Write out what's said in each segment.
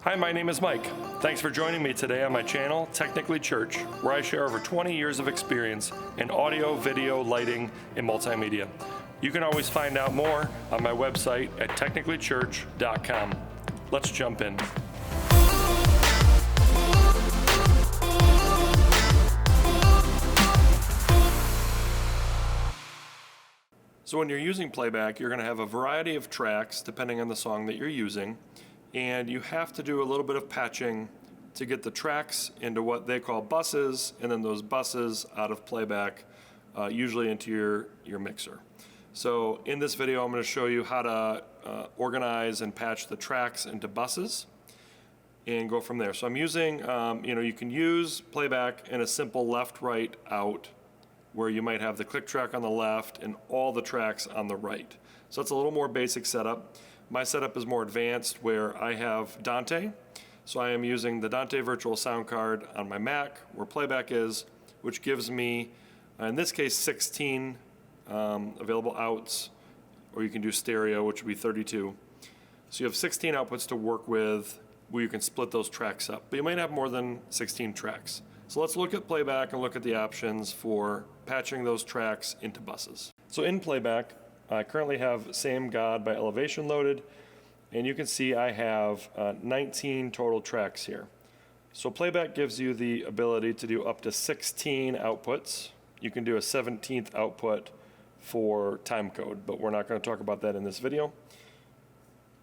Hi, my name is Mike. Thanks for joining me today on my channel, Technically Church, where I share over 20 years of experience in audio, video, lighting, and multimedia. You can always find out more on my website at technicallychurch.com. Let's jump in. So when you're using Playback, you're going to have a variety of tracks depending on the song that you're using. And you have to do a little bit of patching to get the tracks into what they call buses, and then those buses out of Playback, usually into your mixer. So in this video, I'm going to show you how to organize and patch the tracks into buses and go from there. So I'm using, you can use Playback in a simple left-right out, where you might have the click track on the left and all the tracks on the right. So that's a little more basic setup. My setup is more advanced, where I have Dante. So I am using the Dante virtual sound card on my Mac, where Playback is, which gives me, in this case, 16 available outs, or you can do stereo, which would be 32. So you have 16 outputs to work with, where you can split those tracks up. But you might have more than 16 tracks. So let's look at Playback and look at the options for patching those tracks into buses. So in Playback, I currently have Same God by Elevation loaded, and you can see I have 19 total tracks here. So Playback gives you the ability to do up to 16 outputs. You can do a 17th output for timecode, but we're not going to talk about that in this video.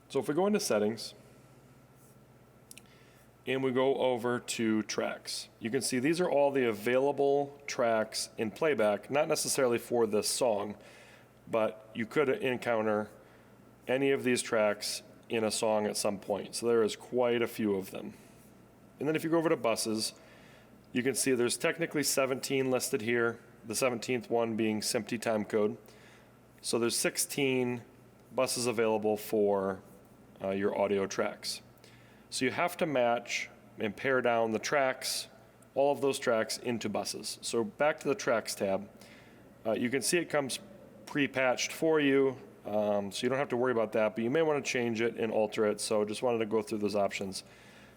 So if we go into settings, and we go over to tracks, you can see these are all the available tracks in Playback, not necessarily for this song, but you could encounter any of these tracks in a song at some point. So there is quite a few of them. And then if you go over to buses, you can see there's technically 17 listed here, the 17th one being SMPTE timecode. So there's 16 buses available for your audio tracks. So you have to match and pare down the tracks, all of those tracks, into buses. So back to the tracks tab, you can see it comes pre-patched for you, so you don't have to worry about that, but you may want to change it and alter it, so just wanted to go through those options.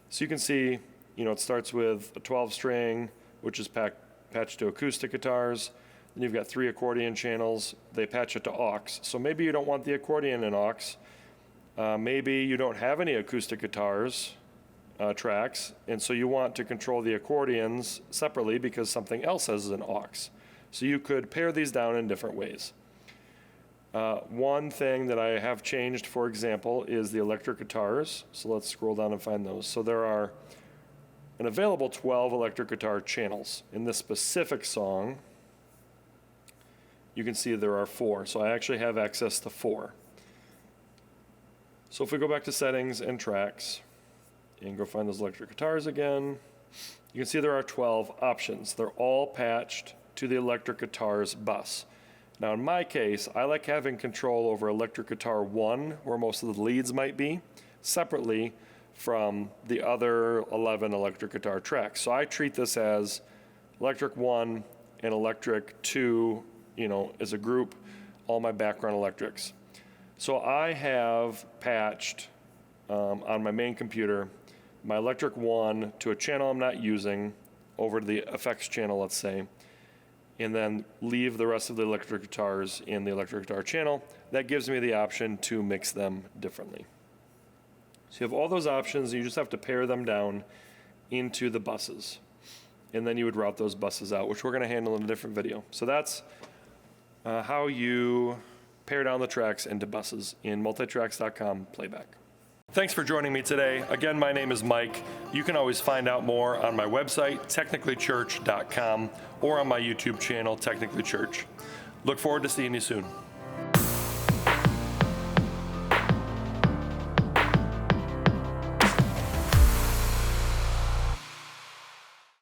So you can see, it starts with a 12-string, which is patched to acoustic guitars. Then you've got 3 accordion channels. They patch it to aux. So maybe you don't want the accordion in aux. Maybe you don't have any acoustic guitars tracks, and so you want to control the accordions separately because something else has an aux. So you could pare these down in different ways. One thing that I have changed, for example, is the electric guitars. So let's scroll down and find those. So there are an available 12 electric guitar channels. In this specific song, you can see there are 4. So I actually have access to 4. So if we go back to settings and tracks and go find those electric guitars again, you can see there are 12 options. They're all patched to the electric guitars bus. Now in my case, I like having control over electric guitar 1, where most of the leads might be, separately from the other 11 electric guitar tracks. So I treat this as electric 1 and electric 2, as a group, all my background electrics. So I have patched on my main computer my electric 1 to a channel I'm not using, over to the effects channel, let's say, and then leave the rest of the electric guitars in the electric guitar channel. That gives me the option to mix them differently. So you have all those options, and you just have to pare them down into the buses. And then you would route those buses out, which we're going to handle in a different video. So that's how you pare down the tracks into buses in multitracks.com Playback. Thanks for joining me today. Again, my name is Mike. You can always find out more on my website, technicallychurch.com, or on my YouTube channel, Technically Church. Look forward to seeing you soon.